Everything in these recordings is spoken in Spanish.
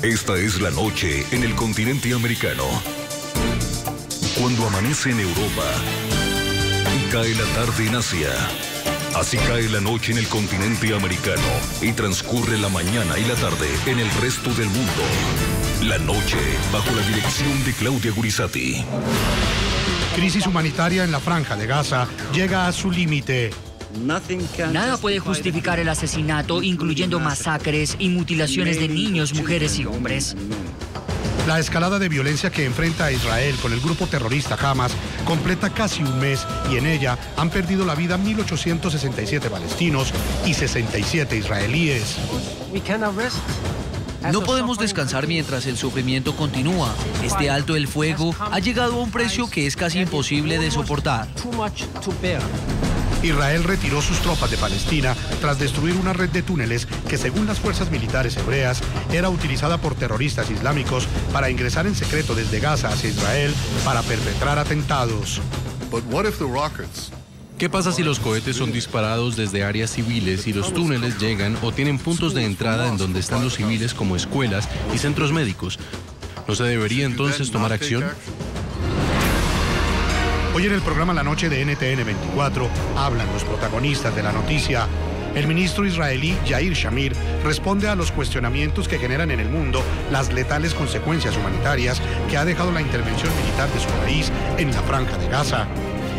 Esta es la noche en el continente americano. Cuando amanece en Europa y cae la tarde en Asia. Así cae la noche en el continente americano y transcurre la mañana y la tarde en el resto del mundo. La noche bajo la dirección de Claudia Gurizati. Crisis humanitaria en la Franja de Gaza llega a su límite. Nada puede justificar el asesinato, incluyendo masacres y mutilaciones de niños, mujeres y hombres. La escalada de violencia que enfrenta a Israel con el grupo terrorista Hamas completa casi un mes y en ella han perdido la vida 1.867 palestinos y 67 israelíes. No podemos descansar mientras el sufrimiento continúa. Este alto el fuego ha llegado a un precio que es casi imposible de soportar. Israel retiró sus tropas de Palestina tras destruir una red de túneles que, según las fuerzas militares hebreas, era utilizada por terroristas islámicos para ingresar en secreto desde Gaza hacia Israel para perpetrar atentados. ¿Qué pasa si los cohetes son disparados desde áreas civiles y los túneles llegan o tienen puntos de entrada en donde están los civiles como escuelas y centros médicos? ¿No se debería entonces tomar acción? Hoy en el programa La Noche de NTN 24 hablan los protagonistas de la noticia. El ministro israelí Yair Shamir responde a los cuestionamientos que generan en el mundo las letales consecuencias humanitarias que ha dejado la intervención militar de su país en la Franja de Gaza.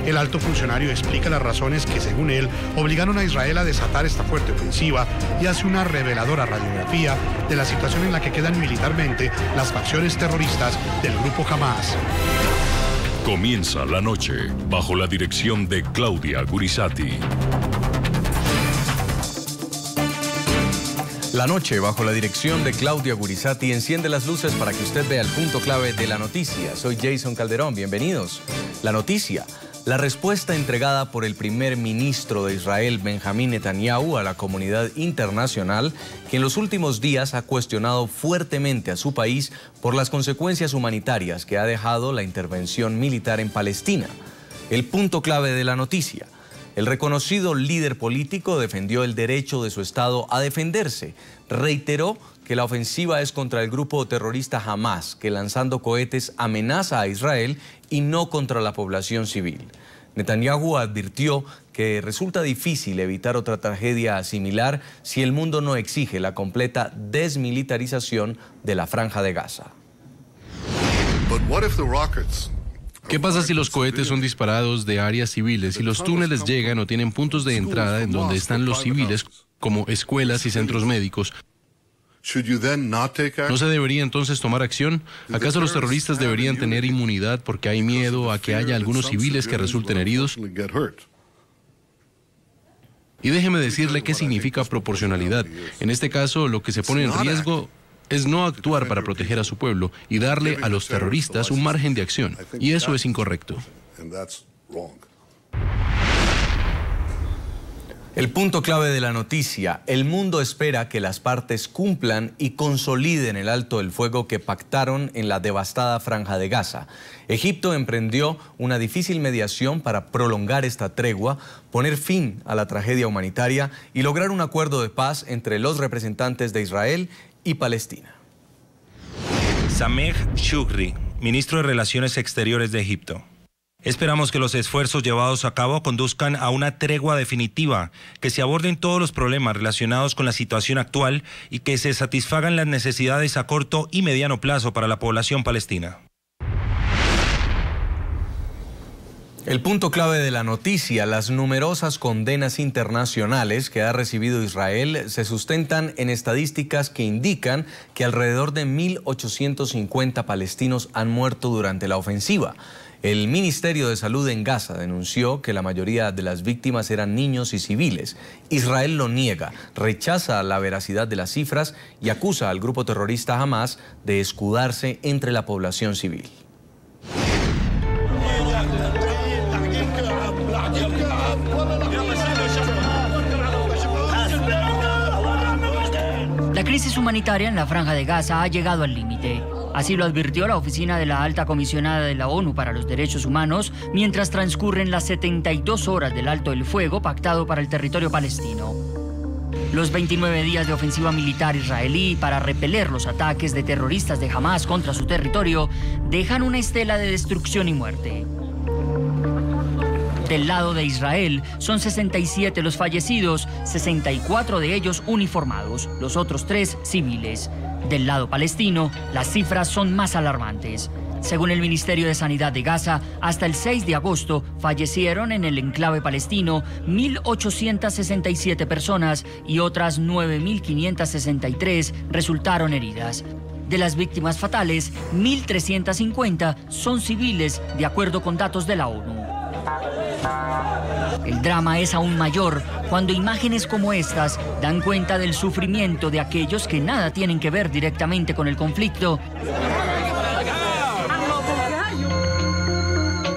El alto funcionario explica las razones que, según él, obligaron a Israel a desatar esta fuerte ofensiva y hace una reveladora radiografía de la situación en la que quedan militarmente las facciones terroristas del grupo Hamas. Comienza la noche bajo la dirección de Claudia Gurizati. La noche bajo la dirección de Claudia Gurizati enciende las luces para que usted vea el punto clave de la noticia. Soy Jason Calderón, bienvenidos. La noticia. La respuesta entregada por el primer ministro de Israel, Benjamín Netanyahu, a la comunidad internacional, que en los últimos días ha cuestionado fuertemente a su país por las consecuencias humanitarias que ha dejado la intervención militar en Palestina. El punto clave de la noticia. El reconocido líder político defendió el derecho de su Estado a defenderse. Reiteró que la ofensiva es contra el grupo terrorista Hamas, que lanzando cohetes amenaza a Israel y no contra la población civil. Netanyahu advirtió que resulta difícil evitar otra tragedia similar si el mundo no exige la completa desmilitarización de la Franja de Gaza. ¿Qué pasa si los cohetes son disparados de áreas civiles y los túneles llegan o tienen puntos de entrada en donde están los civiles como escuelas y centros médicos? ¿No se debería entonces tomar acción? ¿Acaso los terroristas deberían tener inmunidad porque hay miedo a que haya algunos civiles que resulten heridos? Y déjeme decirle qué significa proporcionalidad. En este caso, lo que se pone en riesgo es no actuar para proteger a su pueblo y darle a los terroristas un margen de acción. Y eso es incorrecto. El punto clave de la noticia. El mundo espera que las partes cumplan y consoliden el alto el fuego que pactaron en la devastada Franja de Gaza. Egipto emprendió una difícil mediación para prolongar esta tregua, poner fin a la tragedia humanitaria y lograr un acuerdo de paz entre los representantes de Israel y Palestina. Sameh Shoukry, ministro de Relaciones Exteriores de Egipto. Esperamos que los esfuerzos llevados a cabo conduzcan a una tregua definitiva, que se aborden todos los problemas relacionados con la situación actual y que se satisfagan las necesidades a corto y mediano plazo para la población palestina. El punto clave de la noticia, las numerosas condenas internacionales que ha recibido Israel se sustentan en estadísticas que indican que alrededor de 1.850 palestinos han muerto durante la ofensiva. El Ministerio de Salud en Gaza denunció que la mayoría de las víctimas eran niños y civiles. Israel lo niega, rechaza la veracidad de las cifras y acusa al grupo terrorista Hamas de escudarse entre la población civil. La crisis humanitaria en la Franja de Gaza ha llegado al límite. Así lo advirtió la oficina de la Alta Comisionada de la ONU para los Derechos Humanos mientras transcurren las 72 horas del alto el fuego pactado para el territorio palestino. Los 29 días de ofensiva militar israelí para repeler los ataques de terroristas de Hamás contra su territorio dejan una estela de destrucción y muerte. Del lado de Israel son 67 los fallecidos, 64 de ellos uniformados, los otros 3 civiles. Del lado palestino, las cifras son más alarmantes. Según el Ministerio de Sanidad de Gaza, hasta el 6 de agosto fallecieron en el enclave palestino 1.867 personas y otras 9.563 resultaron heridas. De las víctimas fatales, 1.350 son civiles, de acuerdo con datos de la ONU. El drama es aún mayor cuando imágenes como estas dan cuenta del sufrimiento de aquellos que nada tienen que ver directamente con el conflicto.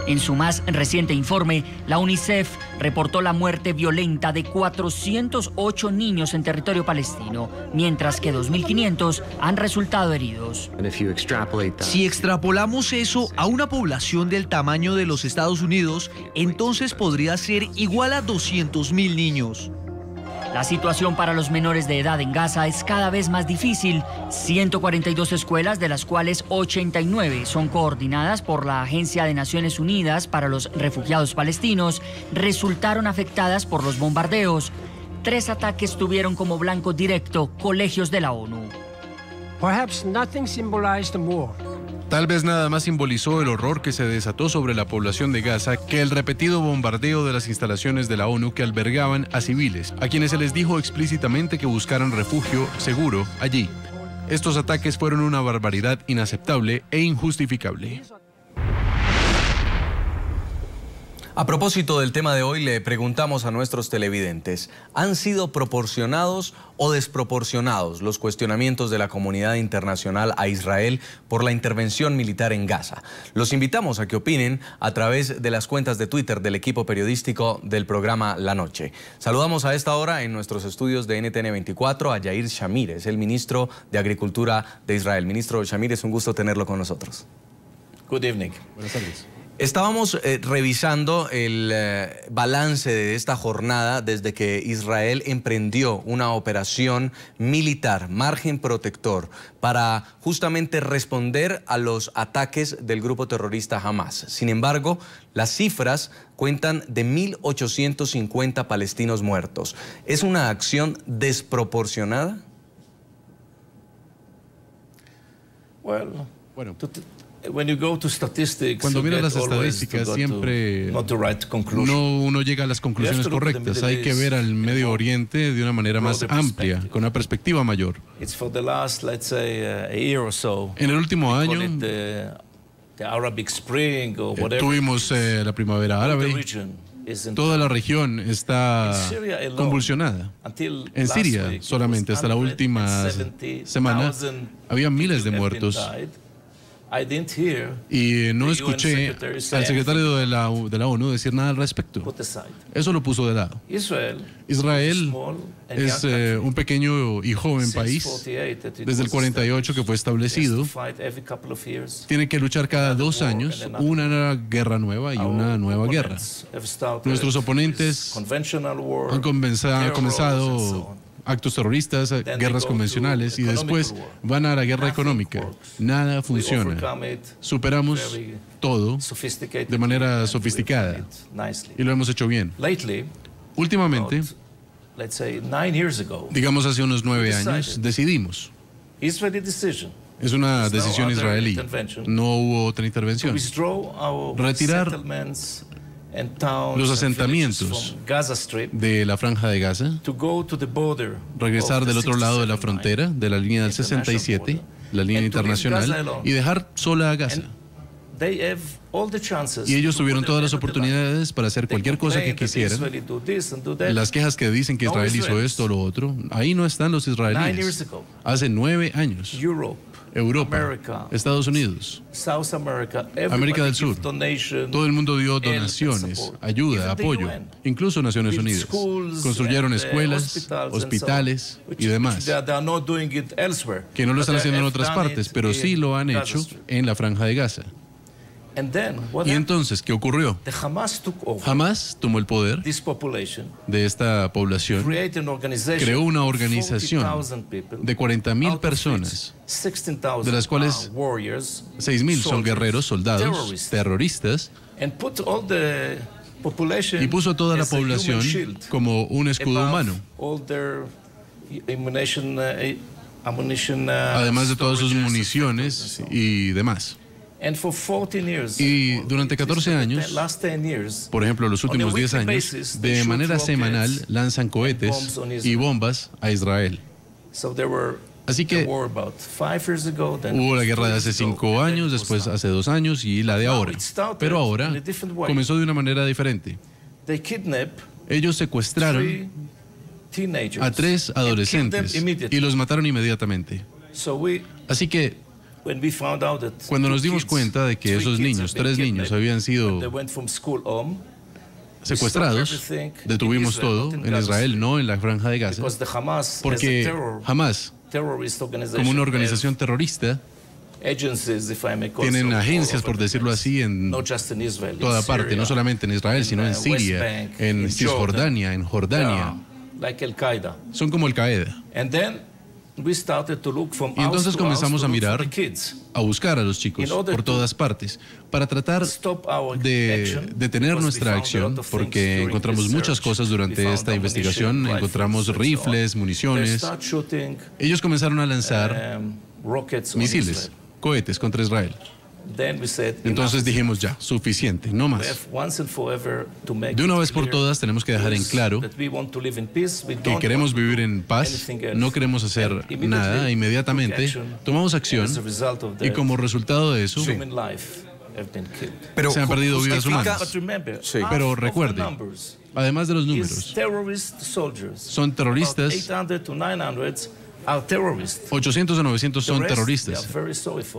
En su más reciente informe, la UNICEF reportó la muerte violenta de 408 niños en territorio palestino, mientras que 2.500 han resultado heridos. Si extrapolamos eso a una población del tamaño de los Estados Unidos, entonces podría ser igual a 200.000 niños. La situación para los menores de edad en Gaza es cada vez más difícil. 142 escuelas, de las cuales 89 son coordinadas por la Agencia de Naciones Unidas para los Refugiados Palestinos, resultaron afectadas por los bombardeos. 3 ataques tuvieron como blanco directo colegios de la ONU. Tal vez nada más simbolizó el horror que se desató sobre la población de Gaza que el repetido bombardeo de las instalaciones de la ONU que albergaban a civiles, a quienes se les dijo explícitamente que buscaran refugio seguro allí. Estos ataques fueron una barbaridad inaceptable e injustificable. A propósito del tema de hoy, le preguntamos a nuestros televidentes, ¿han sido proporcionados o desproporcionados los cuestionamientos de la comunidad internacional a Israel por la intervención militar en Gaza? Los invitamos a que opinen a través de las cuentas de Twitter del equipo periodístico del programa La Noche. Saludamos a esta hora en nuestros estudios de NTN 24 a Yair Shamir, es el ministro de Agricultura de Israel. Ministro Shamir, es un gusto tenerlo con nosotros. Good evening. Buenas tardes. Estábamos revisando el balance de esta jornada desde que Israel emprendió una operación militar, margen protector, para justamente responder a los ataques del grupo terrorista Hamás. Sin embargo, las cifras cuentan de 1.850 palestinos muertos. ¿Es una acción desproporcionada? Bueno. Cuando miras las estadísticas siempre uno llega a las conclusiones correctas. Hay que ver al Medio Oriente de una manera más amplia, con una perspectiva mayor. En el último año tuvimos la primavera árabe. Toda la región está convulsionada. En Siria, solamente hasta la última semana, había miles de muertos. Y no escuché al secretario de la ONU decir nada al respecto. Eso lo puso de lado. Israel es un pequeño y joven país. Desde el 48 que fue establecido, tiene que luchar cada 2 años una guerra nueva y una nueva guerra. Nuestros oponentes han comenzado actos terroristas, guerras convencionales y después van a la guerra económica. Nada funciona. Superamos todo de manera sofisticada y lo hemos hecho bien. Últimamente, digamos hace unos 9 años, decidimos. Es una decisión israelí. No hubo otra intervención. Retirar los asentamientos de la Franja de Gaza, regresar del otro lado de la frontera, de la línea del 67, la línea internacional, y dejar sola a Gaza. Y ellos tuvieron todas las oportunidades para hacer cualquier cosa que quisieran. Las quejas que dicen que Israel hizo esto o lo otro, ahí no están los israelíes. Hace 9 años. Europa, Estados Unidos, América del Sur, todo el mundo dio donaciones, ayuda, apoyo, incluso Naciones Unidas. Construyeron escuelas, hospitales y demás, que no lo están haciendo en otras partes, pero sí lo han hecho en la Franja de Gaza. Y entonces, ¿qué ocurrió? Hamas tomó el poder de esta población, creó una organización de 40.000 personas, de las cuales 6.000 son guerreros, soldados, terroristas, y puso a toda la población como un escudo humano, además de todas sus municiones y demás. Y durante 14 años, por ejemplo, los últimos 10 años, de manera semanal lanzan cohetes y bombas a Israel. Así que hubo la guerra de hace 5 años, después hace 2 años y la de ahora. Pero ahora comenzó de una manera diferente. Ellos secuestraron a 3 adolescentes y los mataron inmediatamente. Así que cuando nos dimos cuenta de que esos niños, 3 niños, habían sido secuestrados, detuvimos todo en Israel, no en la Franja de Gaza, porque Hamas, como una organización terrorista, tienen agencias, por decirlo así, en toda parte, no solamente en Israel, sino en Siria, en Cisjordania, en Jordania. Son como Al-Qaeda. Y entonces comenzamos a mirar, a buscar a los chicos por todas partes, para tratar de detener nuestra acción, porque encontramos muchas cosas durante esta investigación, encontramos rifles, municiones. Ellos comenzaron a lanzar misiles, cohetes contra Israel. Entonces dijimos ya, suficiente, no más. De una vez por todas tenemos que dejar en claro que queremos vivir en paz, no queremos hacer nada. Inmediatamente tomamos acción y como resultado de eso se han perdido vidas humanas. Pero recuerde, además de los números, son terroristas. 800 o 900 son terroristas.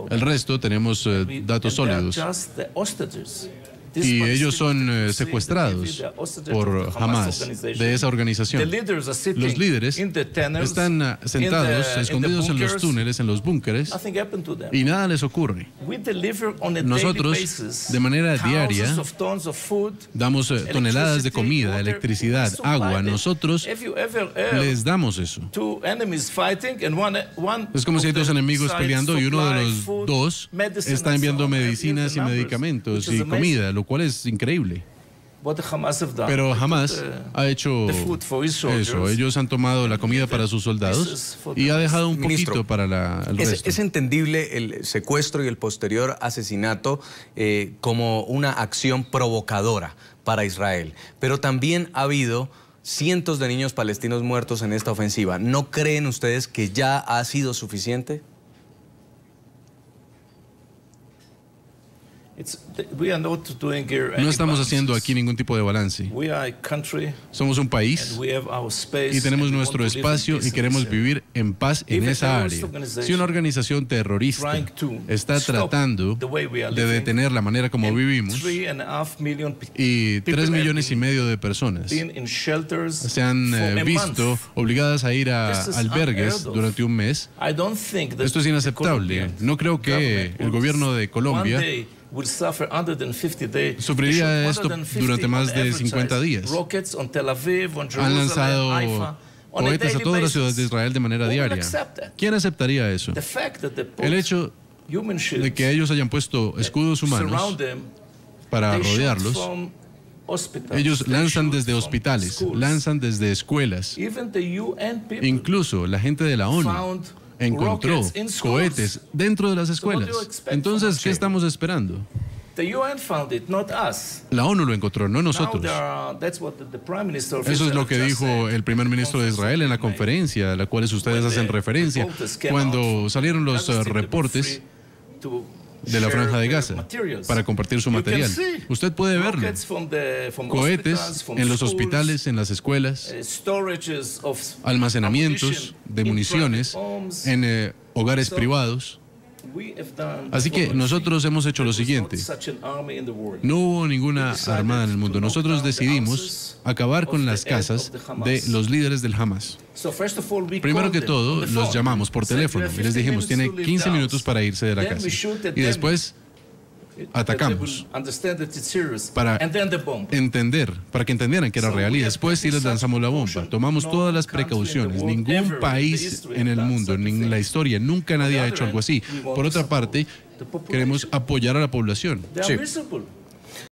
El resto tenemos datos sólidos. Y ellos son secuestrados por Hamas, de esa organización. Los líderes están sentados, escondidos en los túneles, en los búnkeres, y nada les ocurre. Nosotros, de manera diaria, damos toneladas de comida, electricidad, agua. Nosotros les damos eso. Es como si hay 2 enemigos peleando y uno de los 2 está enviando medicinas y medicamentos y comida, lo cual es increíble. Pero Hamas ha hecho eso. Ellos han tomado la comida para sus soldados y ha dejado un poquito para el resto. Es entendible el secuestro y el posterior asesinato como una acción provocadora para Israel, pero también ha habido cientos de niños palestinos muertos en esta ofensiva. ¿No creen ustedes que ya ha sido suficiente? No estamos haciendo aquí ningún tipo de balance. Somos un país y tenemos nuestro espacio y queremos vivir en paz en esa área. Si una organización terrorista está tratando de detener la manera como vivimos y 3,5 millones de personas se han visto obligadas a ir a albergues durante un mes, esto es inaceptable. No creo que el gobierno de Colombia sufriría esto durante más de 50 días. Han lanzado cohetes a todas las ciudades de Israel de manera diaria. ¿Quién aceptaría eso? El hecho de que ellos hayan puesto escudos humanos para rodearlos. Ellos lanzan desde hospitales, lanzan desde escuelas. Incluso la gente de la ONU encontró cohetes dentro de las escuelas. Entonces, ¿qué estamos esperando? La ONU lo encontró, no nosotros. Eso es lo que dijo el primer ministro de Israel en la conferencia a la cual ustedes hacen referencia, cuando salieron los reportes de la Franja de Gaza para compartir su material. Usted puede verlo. Cohetes en los hospitales, en las escuelas, almacenamientos de municiones en hogares privados. Así que nosotros hemos hecho lo siguiente. No hubo ninguna armada en el mundo. Nosotros decidimos acabar con las casas de los líderes del Hamas. Primero que todo, los llamamos por teléfono y les dijimos, tiene 15 minutos para irse de la casa. Y después atacamos para entender, para que entendieran que era real y después sí les lanzamos la bomba. Tomamos todas las precauciones. Ningún país en el mundo, en la historia, nunca nadie ha hecho algo así. Por otra parte, queremos apoyar a la población. Sí.